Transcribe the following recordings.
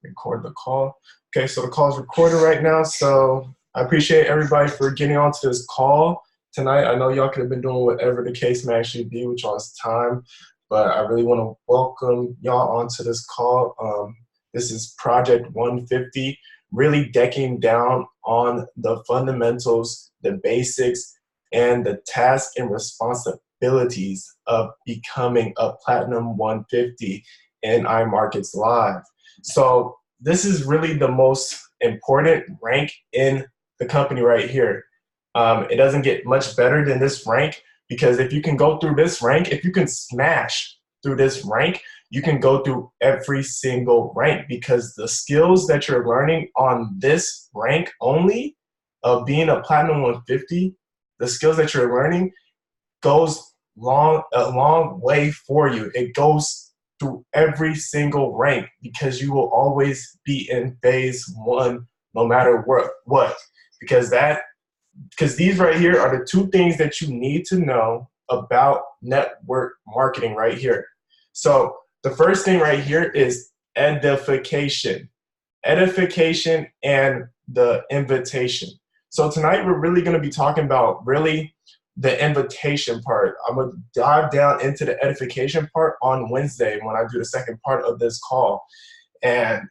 Record the call. Okay, so the call is recorded right now. So I appreciate everybody for getting onto this call tonight. I know y'all could have been doing whatever the case may actually be with y'all's time, but I really want to welcome y'all onto this call. This is Project 150, really decking down on the fundamentals, the basics, and the tasks and responsibilities of becoming a Platinum 150 in iMarkets Live. So this is really the most important rank in the company right here. It doesn't get much better than this rank, because if you can go through this rank, if you can smash through this rank, you can go through every single rank, because the skills that you're learning on this rank only of being a Platinum 150, the skills that you're learning goes a long way for you. It goes through every single rank, because you will always be in phase one no matter what. Because these right here are the two things that you need to know about network marketing right here. So the first thing right here is edification. Edification and the invitation. So tonight we're really going to be talking about really the invitation part. I'm going to dive down into the edification part on Wednesday when I do the second part of this call. And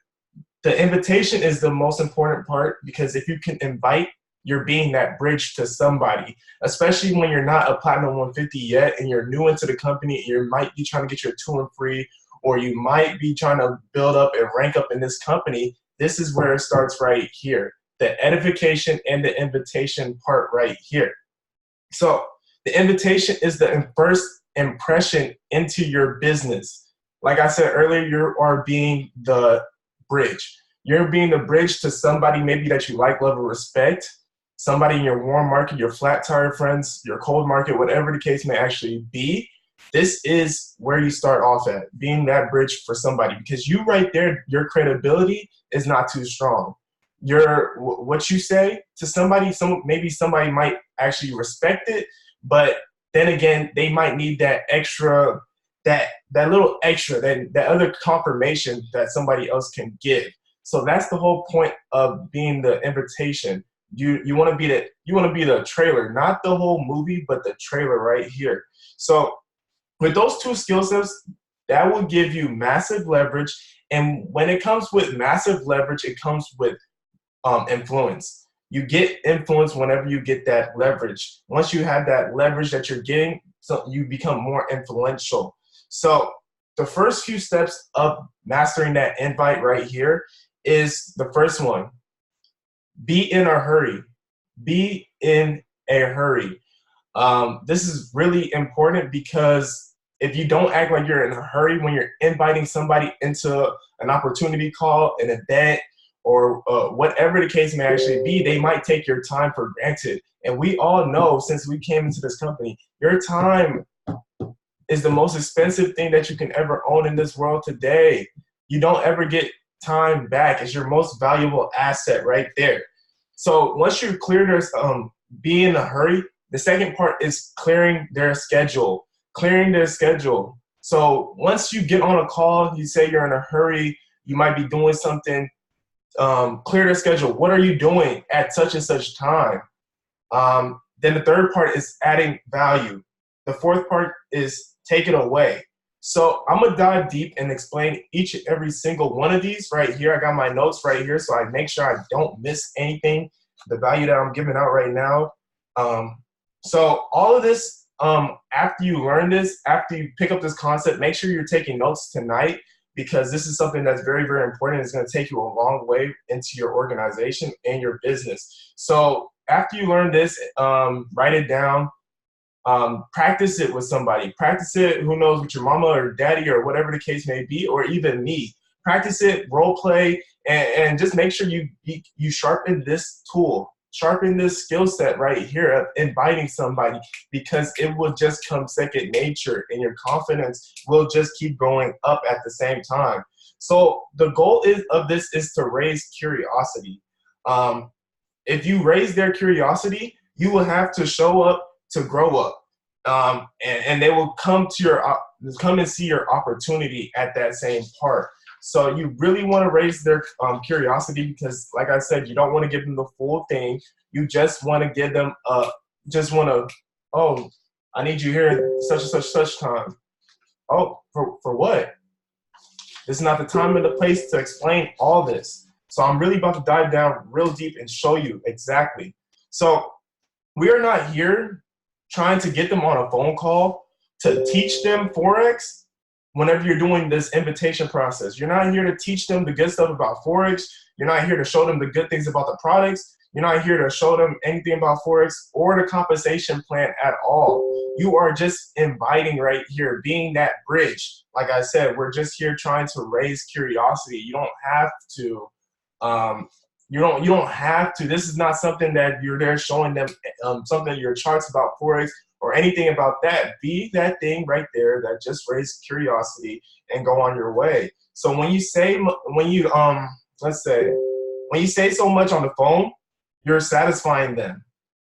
the invitation is the most important part, because if you can invite, you're being that bridge to somebody, especially when you're not a Platinum 150 yet and you're new into the company. You might be trying to get your 2 and free, or you might be trying to build up and rank up in this company. This is where it starts right here. The edification and the invitation part right here. So the invitation is the first impression into your business. Like I said earlier, you are being the bridge. You're being the bridge to somebody maybe that you like, love, or respect, somebody in your warm market, your flat tire friends, your cold market, whatever the case may actually be. This is where you start off at, being that bridge for somebody, because you right there, your credibility is not too strong. What you say to somebody, maybe somebody might actually respect it, but then again, they might need that extra, that little extra, that other confirmation that somebody else can give. So that's the whole point of being the invitation. You want to be the trailer, not the whole movie, but the trailer right here. So with those two skill sets, that will give you massive leverage. And when it comes with massive leverage, it comes with influence. You get influence whenever you get that leverage. Once you have that leverage that you're getting, so you become more influential. So the first few steps of mastering that invite right here is the first one. Be in a hurry. Be in a hurry. This is really important, because if you don't act like you're in a hurry when you're inviting somebody into an opportunity call, an event, or whatever the case may actually be, they might take your time for granted. And we all know, since we came into this company, your time is the most expensive thing that you can ever own in this world today. You don't ever get time back. It's your most valuable asset right there. So once you clear their, be in a hurry, the second part is clearing their schedule. Clearing their schedule. So once you get on a call, you say you're in a hurry, you might be doing something, clear their schedule. What are you doing at such and such time? Then the third part is adding value. The fourth part is take it away. So I'm going to dive deep and explain each and every single one of these right here. I got my notes right here, so I make sure I don't miss anything, the value that I'm giving out right now. So all of this, after you learn this, after you pick up this concept, make sure you're taking notes tonight, because this is something that's very, very important. It's going to take you a long way into your organization and your business. So after you learn this, write it down. Practice it with somebody. Practice it, who knows, with your mama or daddy or whatever the case may be, or even me. Practice it, role play, and just make sure you sharpen this tool, sharpen this skill set right here of inviting somebody, because it will just come second nature, and your confidence will just keep going up at the same time. So the goal of this is to raise curiosity. If you raise their curiosity, you will have to show up to grow up, and they will come and see your opportunity at that same part. So you really want to raise their curiosity because, like I said, you don't want to give them the full thing. You just want to give them oh, I need you here at such and such time. Oh, for what? This is not the time and the place to explain all this. So I'm really about to dive down real deep and show you exactly. So we are not here trying to get them on a phone call to teach them Forex whenever you're doing this invitation process. You're not here to teach them the good stuff about Forex. You're not here to show them the good things about the products. You're not here to show them anything about Forex or the compensation plan at all. You are just inviting right here, being that bridge. Like I said, we're just here trying to raise curiosity. You don't have to. You don't have to. This is not something that you're there showing them something your charts about Forex or anything about that. Be that thing right there that just raises curiosity and go on your way. So when you say let's say when you say so much on the phone, you're satisfying them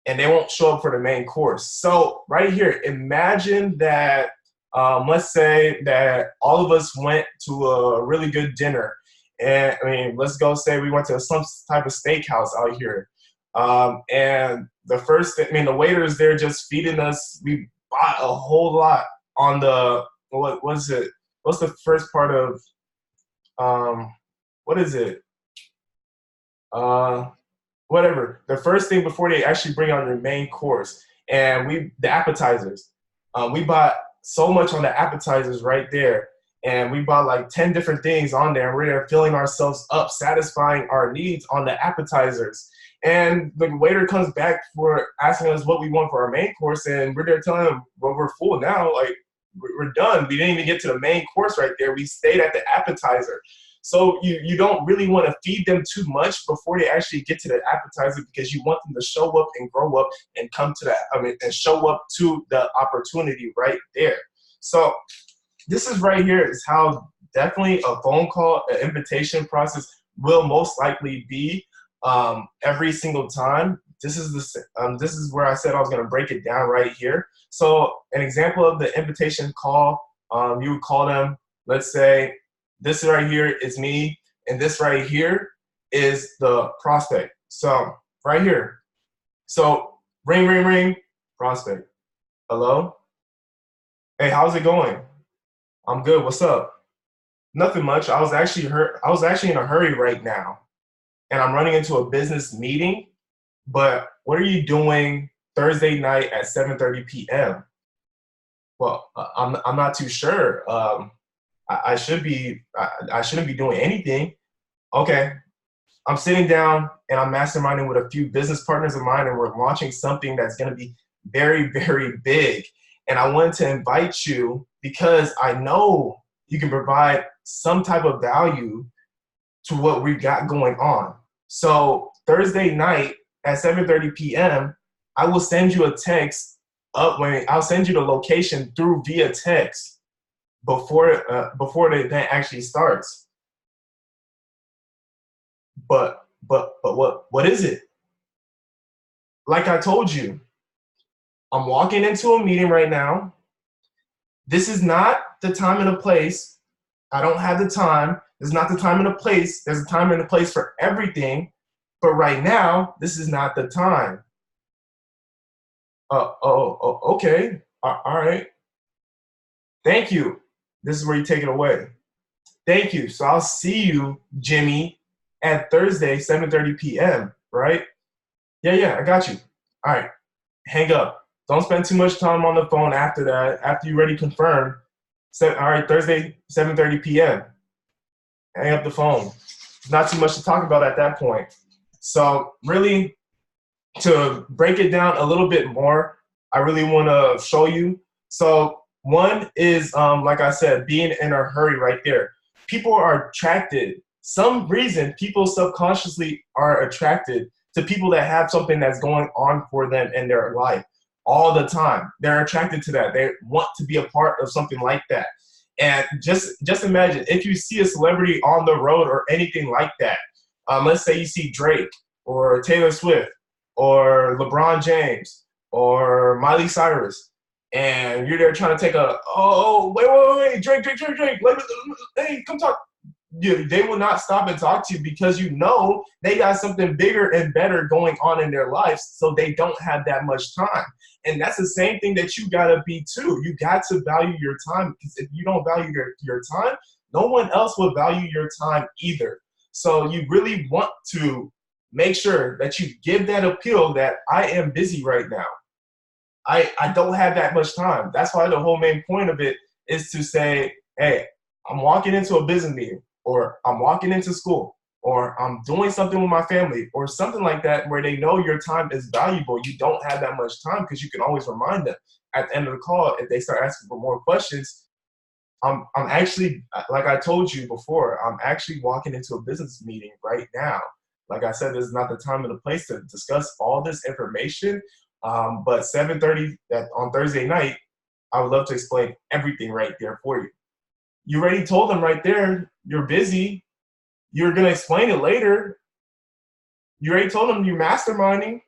and they won't show up for the main course. So right here, imagine that let's say that all of us went to a really good dinner. And I mean, let's go say we went to some type of steakhouse out here. And the waiters there just feeding us. We bought a whole lot on the, what was it? What's the first part of, what is it? Whatever. The first thing before they actually bring on your main course. And the appetizers. We bought so much on the appetizers right there. And we bought like 10 different things on there. And we're there filling ourselves up, satisfying our needs on the appetizers. And the waiter comes back for asking us what we want for our main course. And we're there telling him, well, we're full now. Like, we're done. We didn't even get to the main course right there. We stayed at the appetizer. So you don't really want to feed them too much before they actually get to the appetizer because you want them to show up and grow up and come to that, and show up to the opportunity right there. So this is right here is how definitely a phone call, an invitation process will most likely be every single time. This is where I said I was going to break it down right here. So an example of the invitation call, you would call them, let's say, this right here is me, and this right here is the prospect. So right here. So ring, ring, ring, prospect. Hello? Hey, how's it going? I'm good. What's up? Nothing much. I was actually in a hurry right now, and I'm running into a business meeting. But what are you doing Thursday night at 7:30 p.m.? Well, I'm not too sure. I shouldn't be doing anything. Okay, I'm sitting down and I'm masterminding with a few business partners of mine, and we're launching something that's going to be very, very big. And I wanted to invite you because I know you can provide some type of value to what we've got going on. So Thursday night at 7:30 p.m., I will send you a text I'll send you the location through via text before the event actually starts. But what is it? Like I told you, I'm walking into a meeting right now. This is not the time and the place. I don't have the time. This is not the time and the place. There's a time and a place for everything. But right now, this is not the time. Okay. All right. Thank you. This is where you take it away. Thank you. So I'll see you, Jimmy, at Thursday, 7:30 p.m., right? Yeah, I got you. All right. Hang up. Don't spend too much time on the phone after that. After you already confirmed. All right, Thursday, 7:30 p.m. Hang up the phone. Not too much to talk about at that point. So really, to break it down a little bit more, I really want to show you. So one is, like I said, being in a hurry right there. People are attracted. Some reason people subconsciously are attracted to people that have something that's going on for them in their life all the time. They're attracted to that. They want to be a part of something like that. And just imagine if you see a celebrity on the road or anything like that. Let's say you see Drake or Taylor Swift or LeBron James or Miley Cyrus, and you're there trying to take wait, Drake, hey, come talk. they will not stop and talk to you because you know they got something bigger and better going on in their lives, so they don't have that much time. And that's the same thing that you gotta be too. You got to value your time, because if you don't value your time, no one else will value your time either. So you really want to make sure that you give that appeal that I am busy right now. I don't have that much time. That's why the whole main point of it is to say, hey, I'm walking into a business meeting, or I'm walking into school, or I'm doing something with my family, or something like that, where they know your time is valuable. You don't have that much time, because you can always remind them at the end of the call. If they start asking for more questions, I'm actually, like I told you before, I'm actually walking into a business meeting right now. Like I said, this is not the time or the place to discuss all this information. But 7:30 on Thursday night, I would love to explain everything right there for you. You already told them right there, you're busy. You're going to explain it later. You already told them you're masterminding,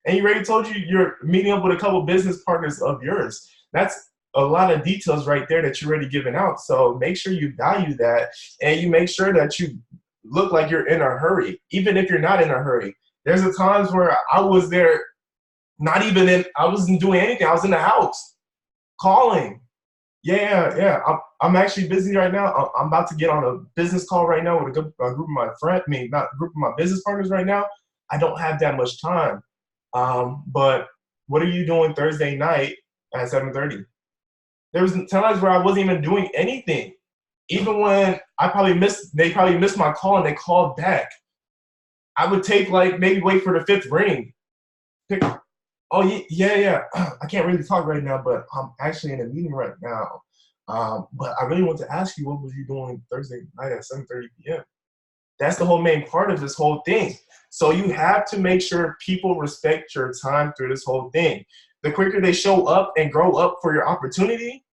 and you already told you you're meeting up with a couple business partners of yours. That's a lot of details right there that you're already giving out. So make sure you value that, and you make sure that you look like you're in a hurry, even if you're not in a hurry. There's a times where I was there, I wasn't doing anything. I was in the house calling. Yeah. I'm actually busy right now. I'm about to get on a business call right now with a group of my friends. I mean, not a group of my business partners right now. I don't have that much time. But what are you doing Thursday night at 7:30? There was times where I wasn't even doing anything. Even when they probably missed my call and they called back. I would take maybe wait for the fifth ring. Oh, yeah. I can't really talk right now, but I'm actually in a meeting right now. But I really want to ask you, what was you doing Thursday night at 7:30 p.m.? That's the whole main part of this whole thing. So you have to make sure people respect your time through this whole thing. The quicker they show up and grow up for your opportunity,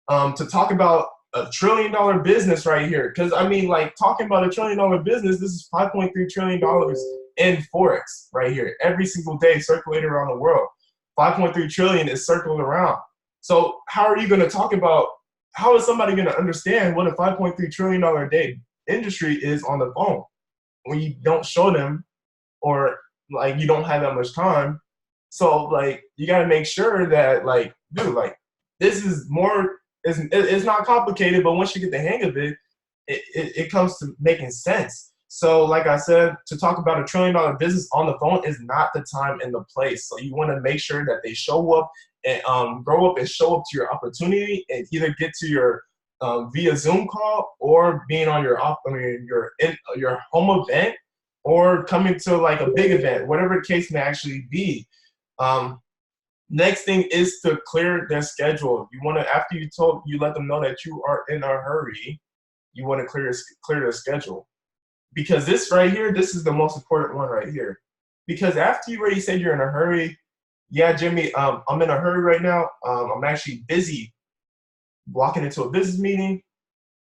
to talk about $1 trillion business right here. Because I mean, talking about $1 trillion business, this is $5.3 trillion in Forex right here, every single day circulated around the world. 5.3 trillion is circling around. So how is somebody going to understand what a $5.3 trillion a day industry is on the phone when you don't show them, or you don't have that much time? So you got to make sure that dude, this is more, it's not complicated, but once you get the hang of it, it comes to making sense. So like I said, to talk about $1 trillion business on the phone is not the time and the place. So you want to make sure that they show up and grow up and show up to your opportunity, and either get to your via Zoom call, or being on your home event, or coming to a big event, whatever the case may actually be. Next thing is to clear their schedule. You want to, after you let them know that you are in a hurry, you want to clear their schedule. Because this right here, this is the most important one right here. Because after you already said you're in a hurry, yeah, Jimmy, I'm in a hurry right now. I'm actually busy walking into a business meeting.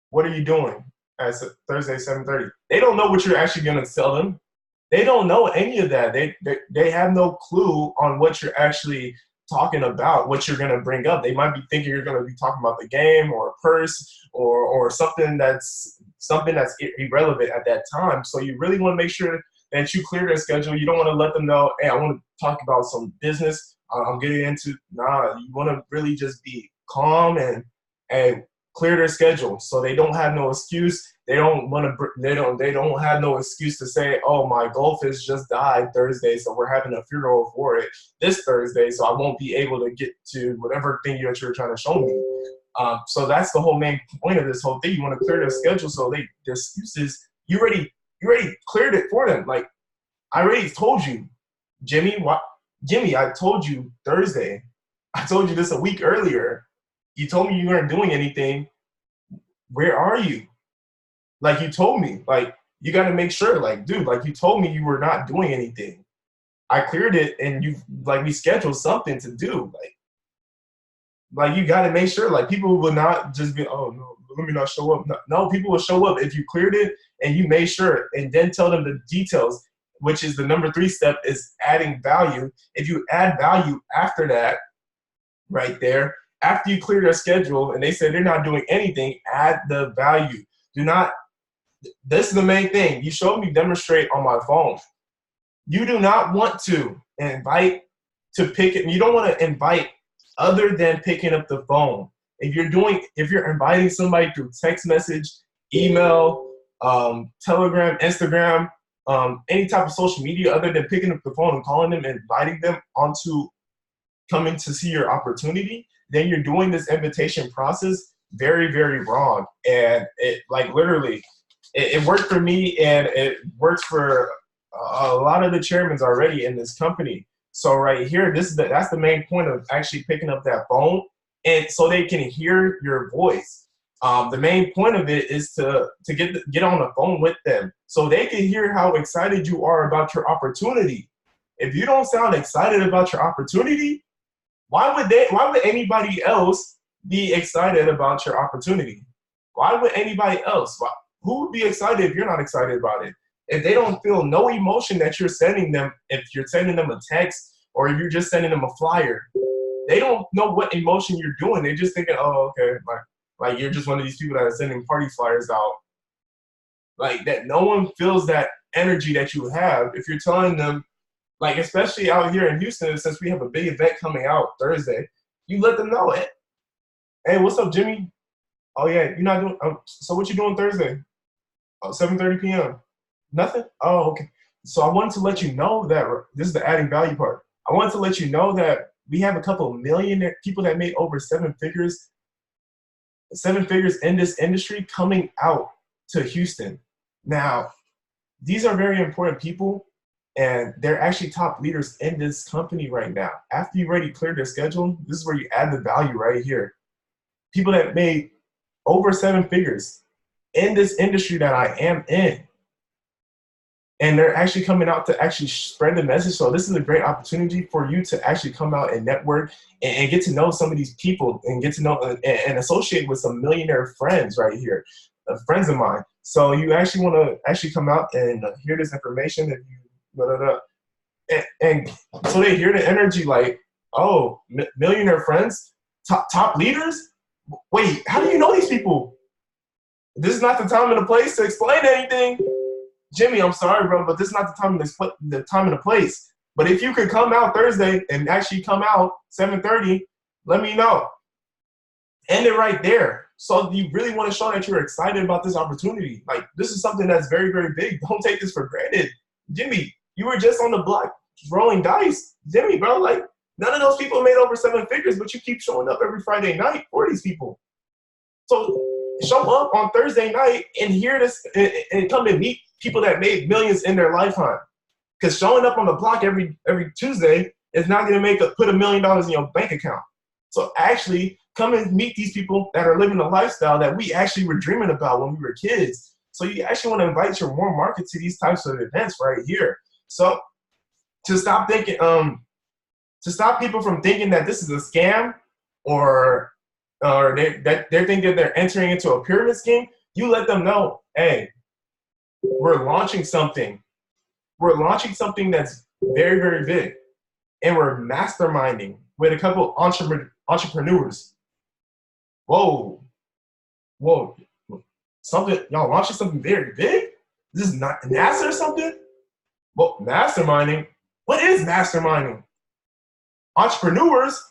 What are you doing at Thursday, 7:30? They don't know what you're actually going to tell them. They don't know any of that. They have no clue on what you're actually talking about, what you're going to bring up. They might be thinking you're going to be talking about the game, or a purse, or something that's irrelevant at that time. So you really want to make sure that you clear their schedule. You don't want to let them know, hey, I want to talk about some business I'm getting into. Nah, you want to really just be calm and clear their schedule, so they don't have no excuse. They don't have no excuse to say, oh, my goldfish just died Thursday, so we're having a funeral for it this Thursday, so I won't be able to get to whatever thing that you're trying to show me. So that's the whole main point of this whole thing. You want to clear their schedule, so their excuses, you already cleared it for them. I already told you, Jimmy, I told you Thursday. I told you this a week earlier. You told me you weren't doing anything. Where are you? You told me. You got to make sure. Dude, you told me you were not doing anything. I cleared it, and we scheduled something to do. You got to make sure. People will not just be, oh, no, let me not show up. No, people will show up if you cleared it and you made sure, and then tell them the details, which is the number 3 step, is adding value. If you add value after that, right there, after you clear their schedule and they say they're not doing anything, add the value. Do not this is the main thing. You showed me demonstrate on my phone. You do not want to invite to pick it. You don't want to invite other than picking up the phone. If you're inviting somebody through text message, email, Telegram, Instagram, any type of social media other than picking up the phone and calling them and inviting them onto coming to see your opportunity, then you're doing this invitation process very, very wrong. And it like literally, it worked for me and it works for a lot of the chairmen already in this company. So right here, that's the main point of actually picking up that phone, and so they can hear your voice. The main point of it is to get on the phone with them so they can hear how excited you are about your opportunity. If you don't sound excited about your opportunity, why would anybody else be excited about your opportunity? Why would anybody else? Who would be excited if you're not excited about it? If they don't feel no emotion that you're sending them, if you're sending them a text or if you're just sending them a flyer, they don't know what emotion you're doing. They're just thinking, oh, okay, like you're just one of these people that are sending party flyers out. Like that, no one feels that energy that you have if you're telling them, like especially out here in Houston, since we have a big event coming out Thursday, you let them know it. Hey, what's up, Jimmy? Oh yeah, you're not doing. So what you doing Thursday? Oh, 7:30 p.m. Nothing? Oh, okay. So I wanted to let you know that this is the adding value part. I wanted to let you know that we have a couple of millionaire people that made over seven figures in this industry coming out to Houston. Now, these are very important people, and they're actually top leaders in this company right now. After you already cleared their schedule, this is where you add the value right here. People that made over seven figures in this industry that I am in. And they're actually coming out to actually spread the message. So this is a great opportunity for you to actually come out and network and get to know some of these people and get to know and associate with some millionaire friends right here, friends of mine. So you actually want to actually come out and hear this information and and so they hear the energy like, oh, millionaire friends, top leaders. Wait, how do you know these people? This is not the time and the place to explain anything. Jimmy, I'm sorry, bro, but this is not the time and the place. But if you could come out Thursday and actually come out 7:30, let me know. End it right there. So you really want to show that you're excited about this opportunity. Like, this is something that's very, very big. Don't take this for granted. Jimmy, you were just on the block rolling dice. Jimmy, bro, like, none of those people made over seven figures, but you keep showing up every Friday night for these people. So show up on Thursday night and hear this and come and meet people that made millions in their lifetime. Because showing up on the block every Tuesday is not going to put $1 million in your bank account. So actually come and meet these people that are living a lifestyle that we actually were dreaming about when we were kids. So you actually want to invite your warm market to these types of events right here. So to stop people from thinking that this is a scam or they're thinking they're entering into a pyramid scheme, you let them know, hey, we're launching something. We're launching something that's very, very big. And we're masterminding with a couple entrepreneurs. Whoa. Y'all launching something very big? This is not NASA or something? Well, masterminding? What is masterminding? Entrepreneurs?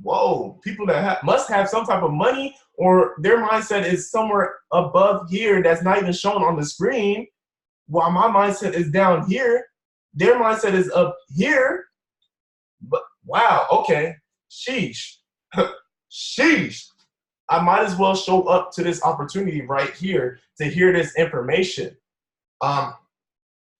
Whoa, people that must have some type of money or their mindset is somewhere above here that's not even shown on the screen, while my mindset is down here. Their mindset is up here. But wow, okay, sheesh. Sheesh. I might as well show up to this opportunity right here to hear this information.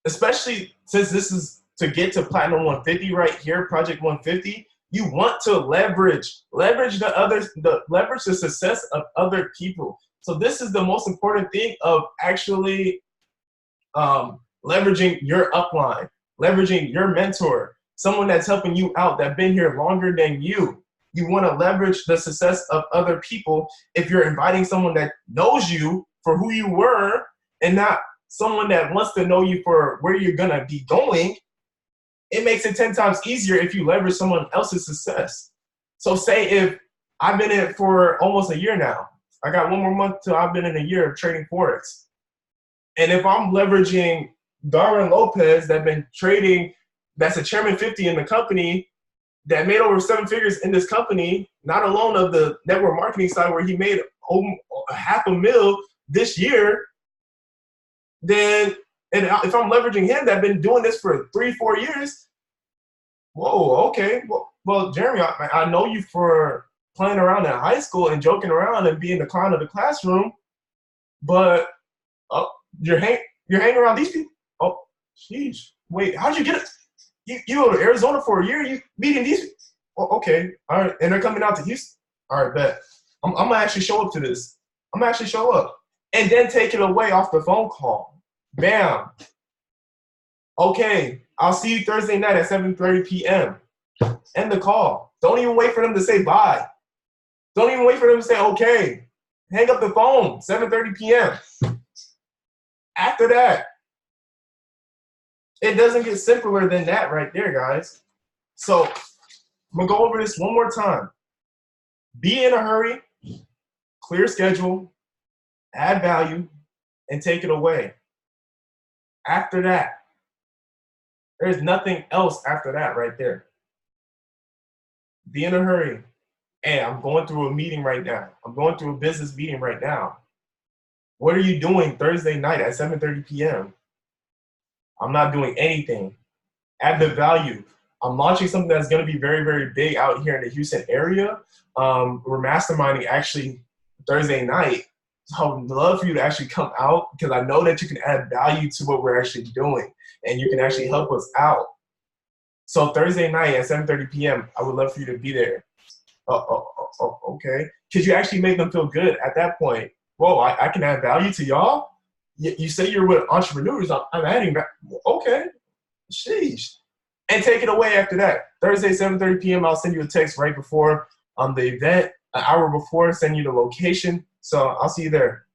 Especially since this is to get to Platinum 150 right here, Project 150. You want to leverage the success of other people. So this is the most important thing of actually leveraging your upline, leveraging your mentor, someone that's helping you out, that's been here longer than you. You want to leverage the success of other people if you're inviting someone that knows you for who you were and not someone that wants to know you for where you're going to be going. It makes it 10 times easier if you leverage someone else's success. So say if I've been in it for almost a year now, I got 1 more month till I've been in a year of trading Forex. And if I'm leveraging Darwin Lopez that been trading, that's a chairman 50 in the company, that made over 7 figures in this company, not alone of the network marketing side where he made over $500,000 this year, then, and if I'm leveraging him that been doing this for 3-4 years, whoa, okay. Well, Jeremy, I know you for playing around in high school and joking around and being the clown of the classroom, but you're hanging around these people. Oh, sheesh. Wait, how'd you get it? You go to Arizona for a year, you meeting these people? Oh, okay, all right, and they're coming out to Houston. All right, bet. I'm gonna actually show up to this. I'm gonna actually show up. And then take it away off the phone call. Bam. Okay, I'll see you Thursday night at 7:30 p.m. End the call. Don't even wait for them to say bye. Don't even wait for them to say okay. Hang up the phone, 7:30 p.m. After that, it doesn't get simpler than that right there, guys. So I'm gonna go over this one more time. Be in a hurry, clear schedule, add value, and take it away. After that, there's nothing else after that right there. Be in a hurry. Hey, I'm going through a meeting right now. I'm going through a business meeting right now. What are you doing Thursday night at 7:30 p.m.? I'm not doing anything. Add the value. I'm launching something that's going to be very, very big out here in the Houston area. We're masterminding actually Thursday night. So I would love for you to actually come out because I know that you can add value to what we're actually doing and you can actually help us out. So Thursday night at 7:30 p.m., I would love for you to be there. Okay. Because you actually make them feel good at that point. Whoa, I can add value to y'all? You say you're with entrepreneurs. I'm adding that. Okay. Sheesh. And take it away after that. Thursday, 7:30 p.m., I'll send you a text right before the event, an hour before, send you the location. So I'll see you there.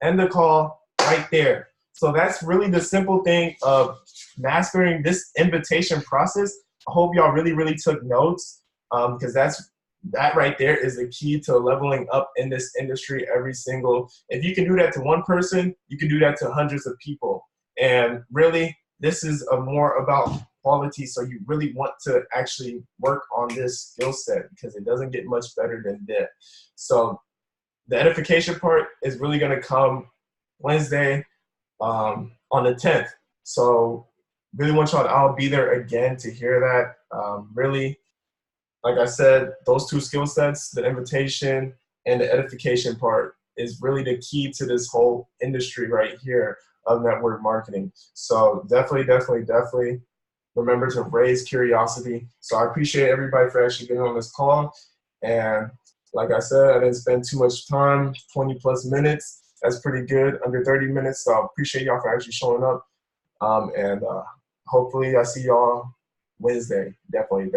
End the call right there. So that's really the simple thing of mastering this invitation process. I hope y'all really, really took notes because that right there is the key to leveling up in this industry if you can do that to one person, you can do that to hundreds of people. And really, this is more about quality. So you really want to actually work on this skill set because it doesn't get much better than that. So the edification part is really going to come Wednesday on the 10th. So really want y'all I'll be there again to hear that. Really, like I said, those two skill sets, the invitation and the edification part, is really the key to this whole industry right here of network marketing. So definitely remember to raise curiosity. So I appreciate everybody for actually getting on this call. And like I said, I didn't spend too much time, 20 plus minutes. That's pretty good, under 30 minutes. So I appreciate y'all for actually showing up. And hopefully I see y'all Wednesday. Definitely.